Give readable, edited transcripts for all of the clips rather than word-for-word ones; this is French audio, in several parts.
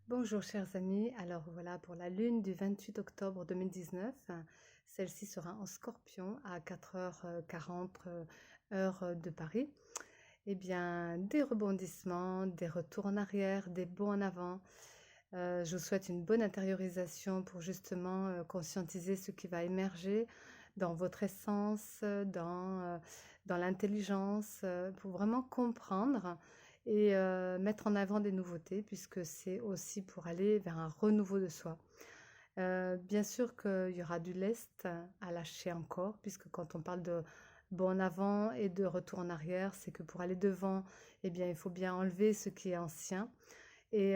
Bonjour chers amis, alors voilà pour la lune du 28 octobre 2019, celle-ci sera en Scorpion à 4h40 heure de Paris. Eh bien, des rebondissements, des retours en arrière, des bonds en avant. Je vous souhaite une bonne intériorisation pour justement conscientiser ce qui va émerger dans votre essence, dans l'intelligence, pour vraiment comprendre et mettre en avant des nouveautés, puisque c'est aussi pour aller vers un renouveau de soi. Bien sûr qu'il y aura du lest à lâcher encore, puisque quand on parle de bond en avant et de retour en arrière, c'est que pour aller devant, eh bien, il faut bien enlever ce qui est ancien. Et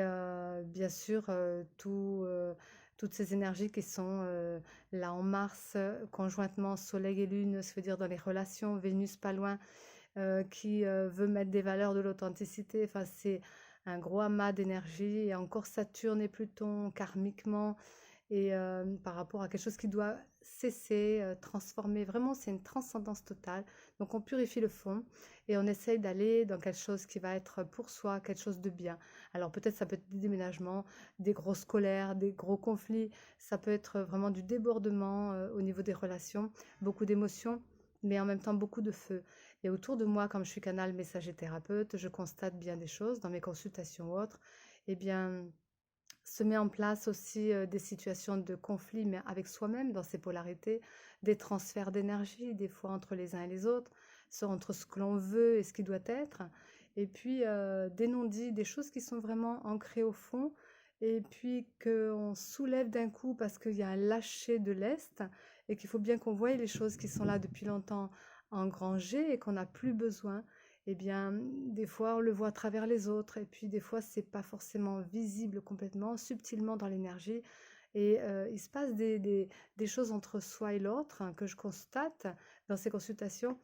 bien sûr, toutes ces énergies qui sont là en Mars, conjointement Soleil et Lune, ça veut dire dans les relations, Vénus pas loin, qui veut mettre des valeurs de l'authenticité. Enfin, c'est un gros amas d'énergie. Et encore Saturne et Pluton karmiquement et par rapport à quelque chose qui doit cesser, transformer. Vraiment, c'est une transcendance totale. Donc, on purifie le fond et on essaye d'aller dans quelque chose qui va être pour soi, quelque chose de bien. Alors, peut-être ça peut être des déménagements, des grosses colères, des gros conflits. Ça peut être vraiment du débordement au niveau des relations, beaucoup d'émotions, mais en même temps beaucoup de feu. Et autour de moi, comme je suis canal messager thérapeute, je constate bien des choses dans mes consultations ou autres. Eh bien, se met en place aussi des situations de conflit, mais avec soi-même dans ses polarités, des transferts d'énergie, des fois entre les uns et les autres, soit entre ce que l'on veut et ce qui doit être, et puis des non-dits, des choses qui sont vraiment ancrées au fond, et puis qu'on soulève d'un coup parce qu'il y a un lâcher de l'Est, et qu'il faut bien qu'on voie les choses qui sont là depuis longtemps engrangées et qu'on n'a plus besoin. Eh bien, des fois, on le voit à travers les autres, et puis des fois, c'est pas forcément visible complètement, subtilement dans l'énergie. Et il se passe des choses entre soi et l'autre hein, que je constate dans ces consultations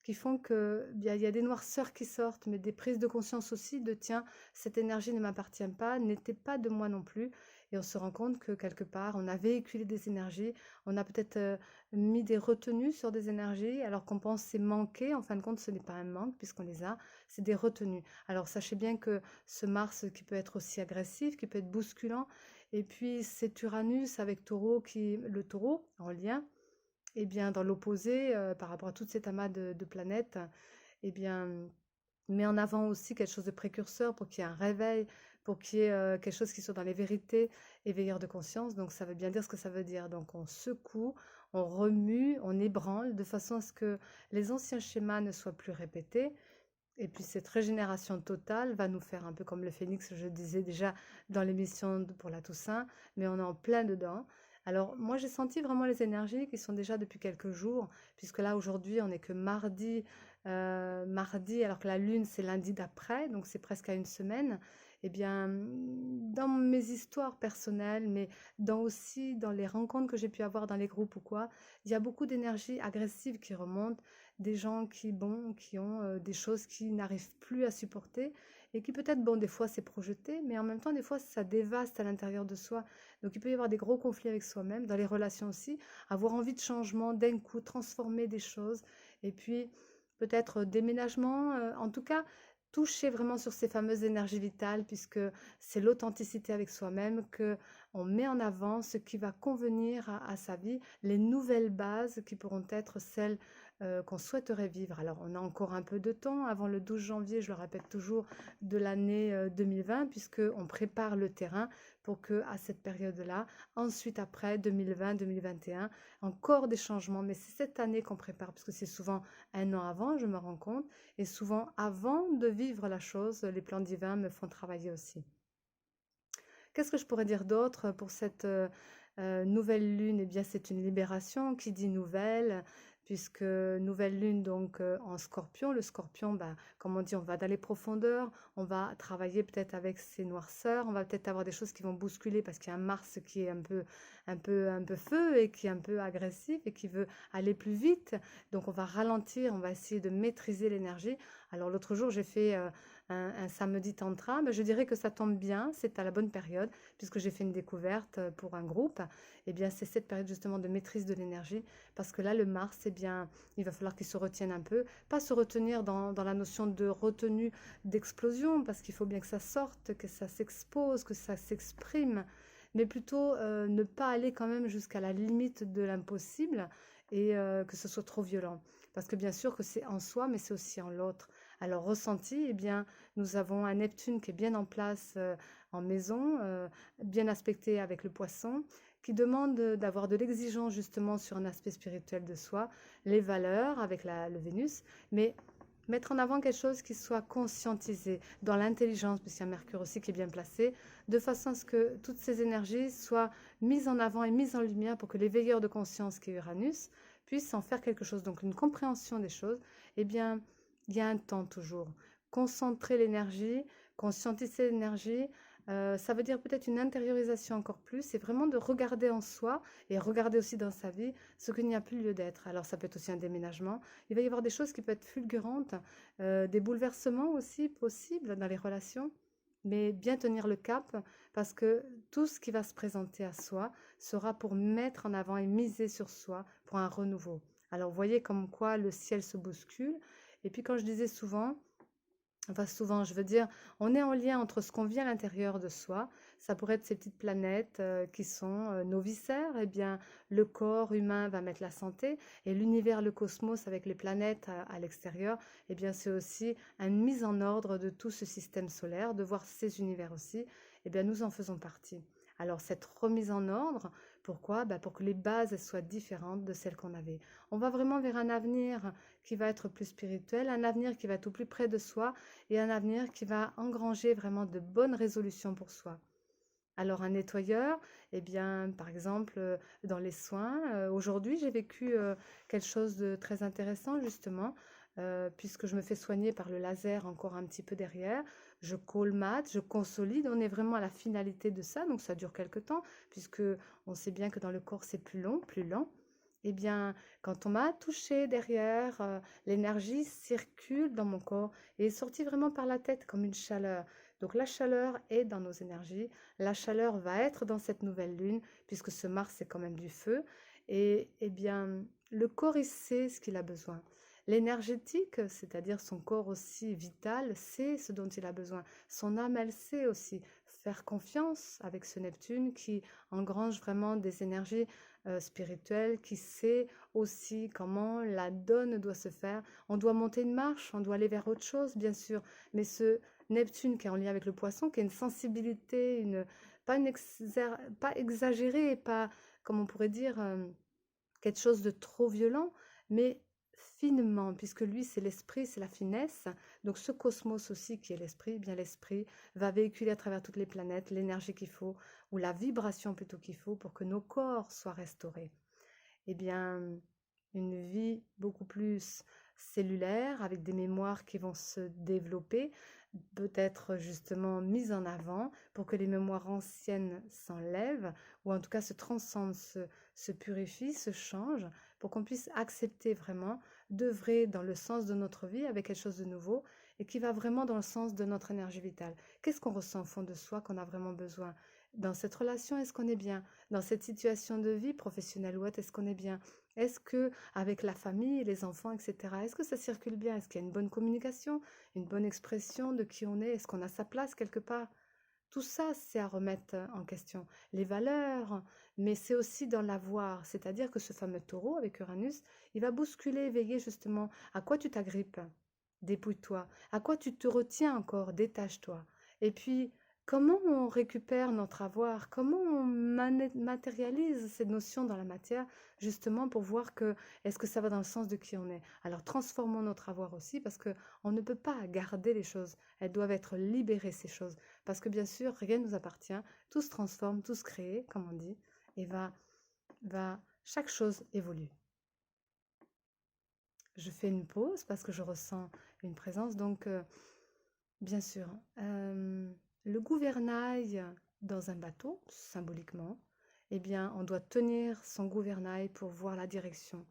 qui font que bien, il y a des noirceurs qui sortent, mais des prises de conscience aussi de tiens, cette énergie ne m'appartient pas, n'était pas de moi non plus. Et on se rend compte que quelque part, on a véhiculé des énergies, on a peut-être mis des retenues sur des énergies, alors qu'on pense c'est manquer. En fin de compte, ce n'est pas un manque puisqu'on les a, c'est des retenues. Alors sachez bien que ce Mars qui peut être aussi agressif, qui peut être bousculant, et puis cet Uranus avec Taureau, le Taureau en lien, et bien dans l'opposé par rapport à toute cette amas de planètes, et bien met en avant aussi quelque chose de précurseur pour qu'il y ait un réveil, pour qu'il y ait quelque chose qui soit dans les vérités, éveilleur de conscience. Donc ça veut bien dire ce que ça veut dire. Donc on secoue, on remue, on ébranle de façon à ce que les anciens schémas ne soient plus répétés. Et puis cette régénération totale va nous faire un peu comme le phénix, je disais déjà dans l'émission pour la Toussaint, mais on est en plein dedans. Alors moi j'ai senti vraiment les énergies qui sont déjà depuis quelques jours, puisque là aujourd'hui on n'est que mardi alors que la lune c'est lundi d'après, donc c'est presque à une semaine. Eh bien, dans mes histoires personnelles, mais aussi dans les rencontres que j'ai pu avoir dans les groupes ou quoi, il y a beaucoup d'énergie agressive qui remonte, des gens qui ont des choses qui n'arrivent plus à supporter et qui peut-être, bon, des fois c'est projeté, mais en même temps, des fois ça dévaste à l'intérieur de soi. Donc il peut y avoir des gros conflits avec soi-même, dans les relations aussi, avoir envie de changement d'un coup, transformer des choses, et puis peut-être déménagement, en tout cas, toucher vraiment sur ces fameuses énergies vitales, puisque c'est l'authenticité avec soi-même que on met en avant ce qui va convenir à sa vie, les nouvelles bases qui pourront être celles qu'on souhaiterait vivre. Alors, on a encore un peu de temps avant le 12 janvier, je le répète toujours, de l'année 2020, puisqu'on prépare le terrain pour que à cette période-là, ensuite après 2020-2021, encore des changements. Mais c'est cette année qu'on prépare, parce que c'est souvent un an avant, je me rends compte, et souvent avant de vivre la chose, les plans divins me font travailler aussi. Qu'est-ce que je pourrais dire d'autre pour cette nouvelle lune? Eh bien, c'est une libération qui dit nouvelle, puisque nouvelle lune donc en scorpion. Le scorpion, bah, comme on dit, on va dans les profondeurs, on va travailler peut-être avec ses noirceurs, on va peut-être avoir des choses qui vont bousculer parce qu'il y a un Mars qui est un peu feu et qui est un peu agressif et qui veut aller plus vite. Donc on va ralentir, on va essayer de maîtriser l'énergie. Alors l'autre jour, j'ai fait un samedi tantra, ben, je dirais que ça tombe bien, c'est à la bonne période, puisque j'ai fait une découverte pour un groupe. Eh bien, c'est cette période justement de maîtrise de l'énergie, parce que là, le Mars, eh bien, il va falloir qu'il se retienne un peu, pas se retenir dans la notion de retenue d'explosion, parce qu'il faut bien que ça sorte, que ça s'expose, que ça s'exprime, mais plutôt ne pas aller quand même jusqu'à la limite de l'impossible et que ce soit trop violent. Parce que bien sûr que c'est en soi, mais c'est aussi en l'autre. Alors ressenti, eh bien, nous avons un Neptune qui est bien en place en maison, bien aspecté avec le poisson, qui demande d'avoir de l'exigence justement sur un aspect spirituel de soi, les valeurs avec le Vénus, mais mettre en avant quelque chose qui soit conscientisé dans l'intelligence, puisqu'il y a Mercure aussi qui est bien placé, de façon à ce que toutes ces énergies soient mises en avant et mises en lumière pour que les veilleurs de conscience qui est Uranus puissent en faire quelque chose. Donc une compréhension des choses, eh bien, il y a un temps toujours. Concentrer l'énergie, conscientiser l'énergie, ça veut dire peut-être une intériorisation encore plus, c'est vraiment de regarder en soi et regarder aussi dans sa vie ce qu'il n'y a plus lieu d'être. Alors ça peut être aussi un déménagement, il va y avoir des choses qui peuvent être fulgurantes, des bouleversements aussi possibles dans les relations, mais bien tenir le cap parce que tout ce qui va se présenter à soi sera pour mettre en avant et miser sur soi pour un renouveau. Alors vous voyez comme quoi le ciel se bouscule. Et puis quand je disais souvent, enfin souvent, je veux dire, on est en lien entre ce qu'on vit à l'intérieur de soi, ça pourrait être ces petites planètes qui sont nos viscères, et bien le corps humain va mettre la santé, et l'univers, le cosmos avec les planètes à l'extérieur, et bien c'est aussi une mise en ordre de tout ce système solaire, de voir ces univers aussi, et bien nous en faisons partie. Alors cette remise en ordre, pourquoi? Bah, pour que les bases soient différentes de celles qu'on avait. On va vraiment vers un avenir qui va être plus spirituel, un avenir qui va être au plus près de soi, et un avenir qui va engranger vraiment de bonnes résolutions pour soi. Alors un nettoyeur, eh bien, par exemple, dans les soins, aujourd'hui j'ai vécu quelque chose de très intéressant justement, puisque je me fais soigner par le laser encore un petit peu derrière. Je colmate, je consolide, on est vraiment à la finalité de ça, donc ça dure quelque temps, puisque on sait bien que dans le corps c'est plus long, plus lent. Eh bien, quand on m'a touché derrière, l'énergie circule dans mon corps et est sortie vraiment par la tête comme une chaleur. Donc la chaleur est dans nos énergies, la chaleur va être dans cette nouvelle lune, puisque ce Mars c'est quand même du feu. Et eh bien, le corps il sait ce qu'il a besoin. L'énergétique, c'est-à-dire son corps aussi vital, sait ce dont il a besoin. Son âme, elle sait aussi faire confiance avec ce Neptune qui engrange vraiment des énergies spirituelles, qui sait aussi comment la donne doit se faire. On doit monter une marche, on doit aller vers autre chose, bien sûr, mais ce Neptune qui est en lien avec le poisson, qui a une sensibilité, pas exagérée, pas, comme on pourrait dire, quelque chose de trop violent, mais finement, puisque lui, c'est l'esprit, c'est la finesse. Donc ce cosmos aussi qui est l'esprit, eh bien l'esprit va véhiculer à travers toutes les planètes l'énergie qu'il faut, ou la vibration plutôt qu'il faut, pour que nos corps soient restaurés. Eh bien, une vie beaucoup plus cellulaire, avec des mémoires qui vont se développer, peut-être justement mises en avant pour que les mémoires anciennes s'enlèvent, ou en tout cas se transcendent, se purifient, se changent, pour qu'on puisse accepter vraiment d'œuvrer dans le sens de notre vie avec quelque chose de nouveau et qui va vraiment dans le sens de notre énergie vitale. Qu'est-ce qu'on ressent au fond de soi qu'on a vraiment besoin? Dans cette relation, est-ce qu'on est bien? Dans cette situation de vie professionnelle ou autre, est-ce qu'on est bien? Est-ce que avec la famille, les enfants, etc., est-ce que ça circule bien? Est-ce qu'il y a une bonne communication, une bonne expression de qui on est? Est-ce qu'on a sa place quelque part? Tout ça, c'est à remettre en question. Les valeurs, mais c'est aussi dans l'avoir. C'est-à-dire que ce fameux taureau avec Uranus, il va bousculer, veiller justement à quoi tu t'agrippes. Dépouille-toi. À quoi tu te retiens encore? Détache-toi. Et puis, comment on récupère notre avoir? Comment on matérialise ces notions dans la matière, justement pour voir que est-ce que ça va dans le sens de qui on est? Alors, transformons notre avoir aussi, parce que on ne peut pas garder les choses. Elles doivent être libérées, ces choses. Parce que bien sûr, rien ne nous appartient. Tout se transforme, tout se crée, comme on dit, et chaque chose évolue. Je fais une pause parce que je ressens une présence. Donc, bien sûr, le gouvernail dans un bateau, symboliquement, eh bien, on doit tenir son gouvernail pour voir la direction.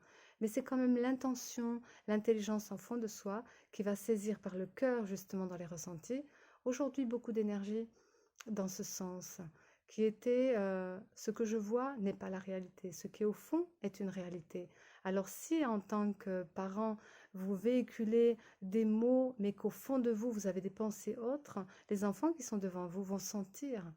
mais c'est quand même l'intention, l'intelligence en fond de soi qui va saisir par le cœur justement dans les ressentis. Aujourd'hui, beaucoup d'énergie dans ce sens, qui était ce que je vois n'est pas la réalité, ce qui est au fond est une réalité. Alors si en tant que parent, vous véhiculez des mots, mais qu'au fond de vous, vous avez des pensées autres, les enfants qui sont devant vous vont sentir.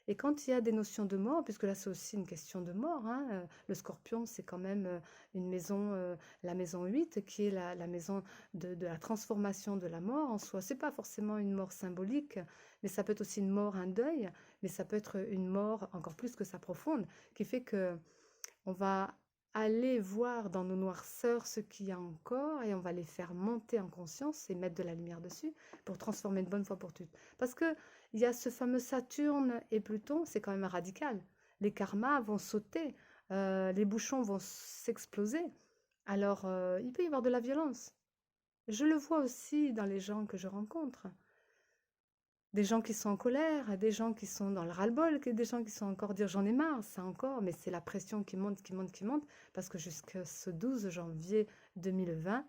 Et quand il y a des notions de mort, puisque là c'est aussi une question de mort, hein, le scorpion c'est quand même une maison, la maison 8, qui est la maison de la transformation de la mort en soi. C'est pas forcément une mort symbolique, mais ça peut être aussi une mort, un deuil, mais ça peut être une mort encore plus que ça profonde, qui fait que on va aller voir dans nos noirceurs ce qu'il y a encore et on va les faire monter en conscience et mettre de la lumière dessus pour transformer une bonne fois pour toutes. Parce que il y a ce fameux Saturne et Pluton, c'est quand même radical. Les karmas vont sauter, les bouchons vont s'exploser. Alors, il peut y avoir de la violence. Je le vois aussi dans les gens que je rencontre. Des gens qui sont en colère, des gens qui sont dans le ras-le-bol, des gens qui sont encore dire j'en ai marre, ça encore, mais c'est la pression qui monte, qui monte, qui monte, parce que jusqu'à ce 12 janvier 2020,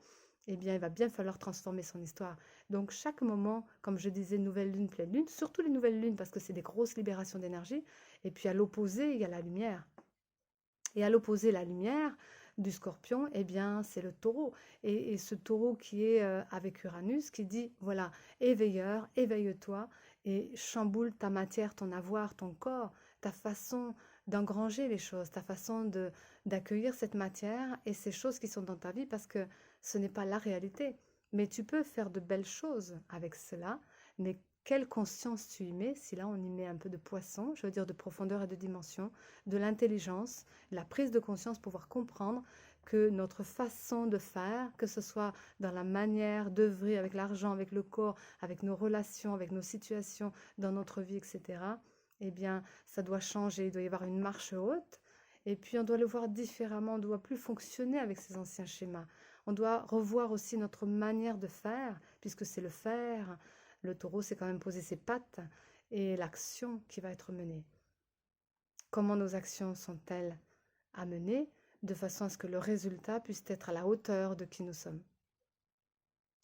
eh bien, il va bien falloir transformer son histoire. Donc, chaque moment, comme je disais, nouvelle lune, pleine lune, surtout les nouvelles lunes, parce que c'est des grosses libérations d'énergie, et puis à l'opposé, il y a la lumière. Et à l'opposé, la lumière du scorpion, eh bien, c'est le taureau. Et ce taureau qui est avec Uranus, qui dit, voilà, éveilleur, éveille-toi et chamboule ta matière, ton avoir, ton corps, ta façon d'engranger les choses, ta façon d'accueillir cette matière et ces choses qui sont dans ta vie, parce que ce n'est pas la réalité. Mais tu peux faire de belles choses avec cela, mais quelle conscience tu y mets? Si là, on y met un peu de poisson, je veux dire de profondeur et de dimension, de l'intelligence, la prise de conscience, pouvoir comprendre que notre façon de faire, que ce soit dans la manière d'œuvrer avec l'argent, avec le corps, avec nos relations, avec nos situations dans notre vie, etc., eh bien, ça doit changer, il doit y avoir une marche haute, et puis on doit le voir différemment, on ne doit plus fonctionner avec ces anciens schémas. On doit revoir aussi notre manière de faire, puisque c'est le faire. Le taureau, c'est quand même poser ses pattes et l'action qui va être menée. Comment nos actions sont-elles à mener de façon à ce que le résultat puisse être à la hauteur de qui nous sommes.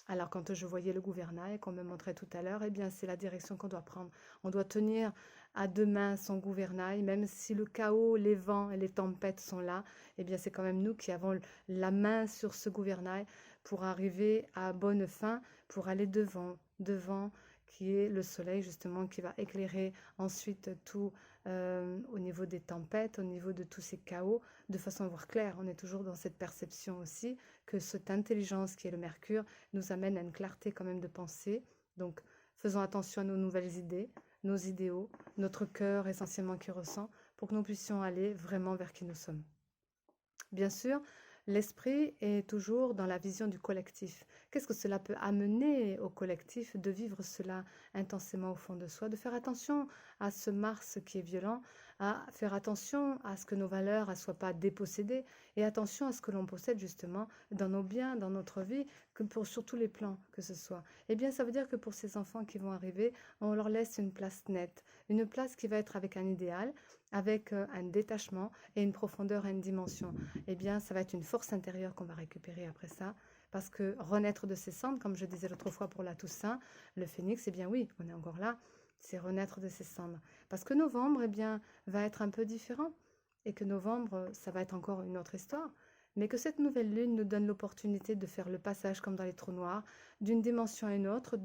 Alors quand je voyais le gouvernail qu'on me montrait tout à l'heure, eh bien c'est la direction qu'on doit prendre. On doit tenir à deux mains son gouvernail, même si le chaos, les vents et les tempêtes sont là, eh bien c'est quand même nous qui avons la main sur ce gouvernail pour arriver à bonne fin, pour aller devant qui est le soleil justement qui va éclairer ensuite tout au niveau des tempêtes, au niveau de tous ces chaos, de façon à voir clair. On est toujours dans cette perception aussi que cette intelligence qui est le mercure nous amène à une clarté quand même de pensée. Donc faisons attention à nos nouvelles idées, nos idéaux, notre cœur essentiellement qui ressent, pour que nous puissions aller vraiment vers qui nous sommes. Bien sûr, l'esprit est toujours dans la vision du collectif. Qu'est-ce que cela peut amener au collectif de vivre cela intensément au fond de soi, de faire attention à ce Mars qui est violent, à faire attention à ce que nos valeurs ne soient pas dépossédées et attention à ce que l'on possède justement dans nos biens, dans notre vie, que sur tous les plans que ce soit. Eh bien, ça veut dire que pour ces enfants qui vont arriver, on leur laisse une place nette, une place qui va être avec un idéal, avec un détachement et une profondeur et une dimension. Eh bien, ça va être une force intérieure qu'on va récupérer après ça. Parce que renaître de ses cendres, comme je disais l'autre fois pour la Toussaint, le phénix, eh bien oui, on est encore là, c'est renaître de ses cendres. Parce que novembre, eh bien, va être un peu différent. Et que novembre, ça va être encore une autre histoire. Mais que cette nouvelle lune nous donne l'opportunité de faire le passage comme dans les trous noirs, d'une dimension à une autre,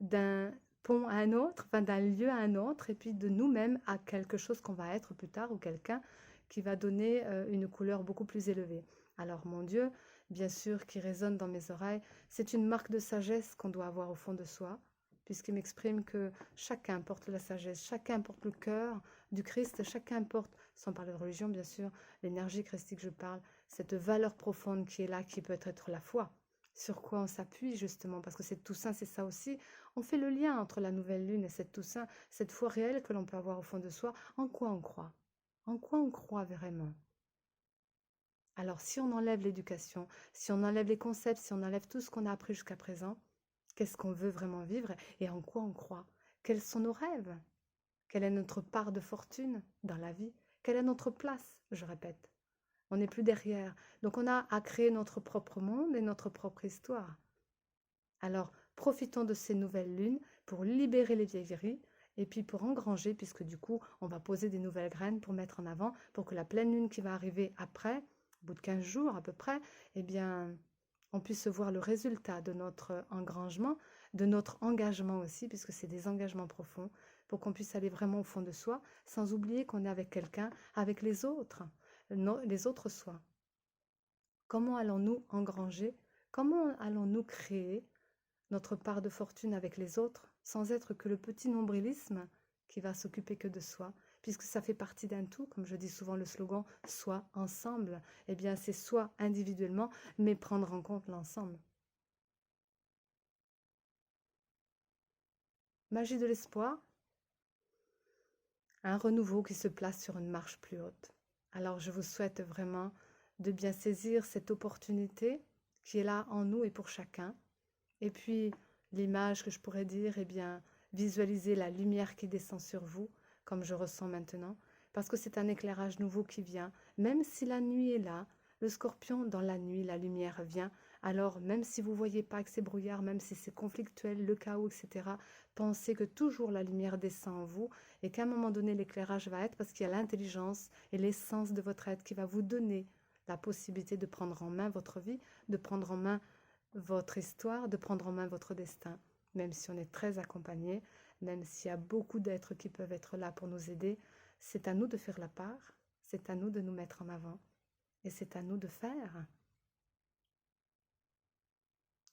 d'un pont à un autre, enfin d'un lieu à un autre, et puis de nous-mêmes à quelque chose qu'on va être plus tard, ou quelqu'un qui va donner une couleur beaucoup plus élevée. Alors mon Dieu, bien sûr, qui résonne dans mes oreilles, c'est une marque de sagesse qu'on doit avoir au fond de soi, puisqu'il m'exprime que chacun porte la sagesse, chacun porte le cœur du Christ, chacun porte, sans parler de religion bien sûr, l'énergie christique je parle, cette valeur profonde qui est là, qui peut être la foi. Sur quoi on s'appuie justement, parce que cette Toussaint, c'est ça aussi. On fait le lien entre la nouvelle lune et cette Toussaint, cette foi réelle que l'on peut avoir au fond de soi. En quoi on croit? En quoi on croit vraiment? Alors, si on enlève l'éducation, si on enlève les concepts, si on enlève tout ce qu'on a appris jusqu'à présent, qu'est-ce qu'on veut vraiment vivre et en quoi on croit? Quels sont nos rêves? Quelle est notre part de fortune dans la vie? Quelle est notre place, je répète? On n'est plus derrière. Donc on a à créer notre propre monde et notre propre histoire. Alors profitons de ces nouvelles lunes pour libérer les vieilleries et puis pour engranger, puisque du coup on va poser des nouvelles graines pour mettre en avant, pour que la pleine lune qui va arriver après, au bout de 15 jours à peu près, eh bien on puisse voir le résultat de notre engrangement, de notre engagement aussi, puisque c'est des engagements profonds, pour qu'on puisse aller vraiment au fond de soi, sans oublier qu'on est avec quelqu'un, avec les autres, les autres soi. Comment allons-nous engranger? Comment allons-nous créer notre part de fortune avec les autres, sans être que le petit nombrilisme qui va s'occuper que de soi, puisque ça fait partie d'un tout, comme je dis souvent le slogan soi ensemble, eh bien c'est soi individuellement, mais prendre en compte l'ensemble. Magie de l'espoir, un renouveau qui se place sur une marche plus haute. Alors je vous souhaite vraiment de bien saisir cette opportunité qui est là en nous et pour chacun. Et puis l'image que je pourrais dire, eh bien, visualisez la lumière qui descend sur vous, comme je ressens maintenant, parce que c'est un éclairage nouveau qui vient, même si la nuit est là. Le scorpion, dans la nuit, la lumière vient. Alors, même si vous ne voyez pas que c'est brouillard, même si c'est conflictuel, le chaos, etc., pensez que toujours la lumière descend en vous et qu'à un moment donné, l'éclairage va être parce qu'il y a l'intelligence et l'essence de votre être qui va vous donner la possibilité de prendre en main votre vie, de prendre en main votre histoire, de prendre en main votre destin, même si on est très accompagné, même s'il y a beaucoup d'êtres qui peuvent être là pour nous aider, c'est à nous de faire la part, c'est à nous de nous mettre en avant et c'est à nous de faire.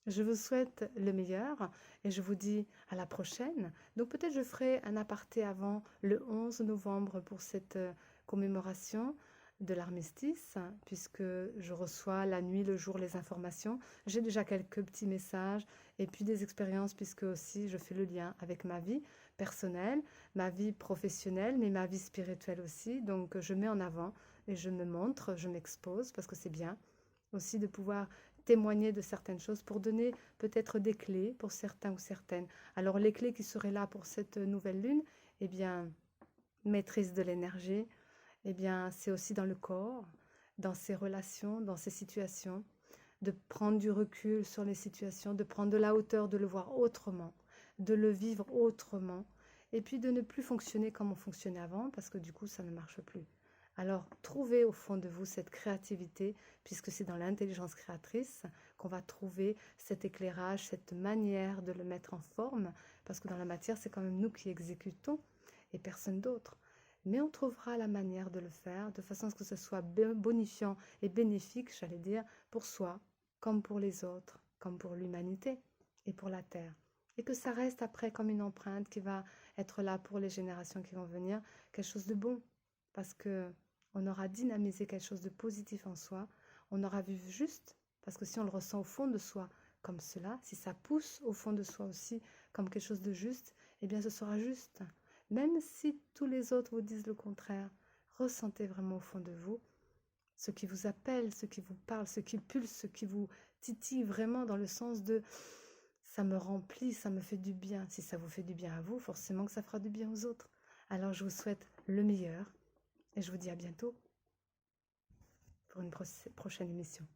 Je vous souhaite le meilleur et je vous dis à la prochaine. Donc peut-être je ferai un aparté avant le 11 novembre pour cette commémoration de l'armistice, puisque je reçois la nuit, le jour, les informations. J'ai déjà quelques petits messages et puis des expériences, puisque aussi je fais le lien avec ma vie personnelle, ma vie professionnelle, mais ma vie spirituelle aussi. Donc je mets en avant et je me montre, je m'expose, parce que c'est bien aussi de pouvoir témoigner de certaines choses pour donner peut-être des clés pour certains ou certaines. Alors les clés qui seraient là pour cette nouvelle lune, eh bien, maîtrise de l'énergie, eh bien, c'est aussi dans le corps, dans ses relations, dans ses situations, de prendre du recul sur les situations, de prendre de la hauteur, de le voir autrement, de le vivre autrement, et puis de ne plus fonctionner comme on fonctionnait avant, parce que du coup, ça ne marche plus. Alors, trouvez au fond de vous cette créativité, puisque c'est dans l'intelligence créatrice qu'on va trouver cet éclairage, cette manière de le mettre en forme, parce que dans la matière, c'est quand même nous qui exécutons et personne d'autre. Mais on trouvera la manière de le faire de façon à ce que ce soit bonifiant et bénéfique, j'allais dire, pour soi, comme pour les autres, comme pour l'humanité et pour la Terre. Et que ça reste après comme une empreinte qui va être là pour les générations qui vont venir, quelque chose de bon, parce que on aura dynamisé quelque chose de positif en soi, on aura vu juste, parce que si on le ressent au fond de soi comme cela, si ça pousse au fond de soi aussi comme quelque chose de juste, eh bien ce sera juste. Même si tous les autres vous disent le contraire, ressentez vraiment au fond de vous ce qui vous appelle, ce qui vous parle, ce qui pulse, ce qui vous titille vraiment dans le sens de ça me remplit, ça me fait du bien. Si ça vous fait du bien à vous, forcément que ça fera du bien aux autres. Alors je vous souhaite le meilleur et je vous dis à bientôt pour une prochaine émission.